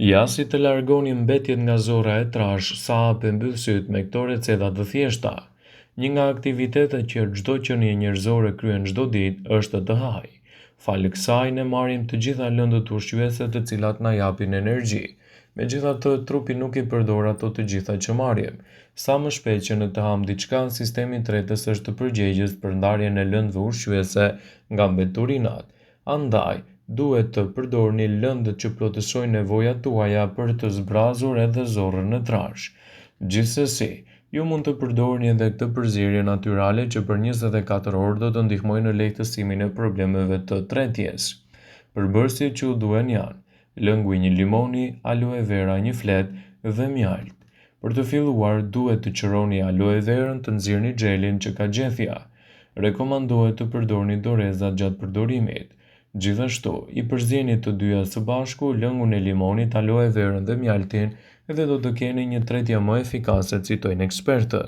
Ja si të largoni mbetjet nga zora e trash sa hape mbyll syt me këto receta të thjeshta. Një nga aktivitetet që çdo qenie njerëzore kryen çdo ditë është të haj. Falë kësaj ne marrim të gjitha lëndët ushqyese të cilat na japin energji. Megjithatë, trupi nuk i përdor ato të gjitha që marrim. Sa më shpejt që ne të ham diçka, sistemi tretës është përgjegjës për ndarjen e lëndëve ushqyese nga mbeturinat. Andaj, duhet të përdorni lëndët që plotësojnë nevojat tuaja për të zbrazur edhe zorrën e trash. Gjithsesi, ju mund të përdorni edhe këtë përzierje natyrale që për 24 orë do të ndihmojë në lehtësimin e problemeve të tretjes. Përbërësit që u duhen janë lëngu i një limoni, aloe vera një flet dhe mjalt. Për të filluar, duhet të qëroni aloe verën, të nxirrni xhelin që ka gjethja. Rekomandohet të përdorni dorezat gjatë përdorimit. Gjithashtu, i përzieni të dyja së bashku, lëngun e limonit, aloe verën dhe mjaltin, dhe do të keni një tretje më efikase, citojnë ekspertët.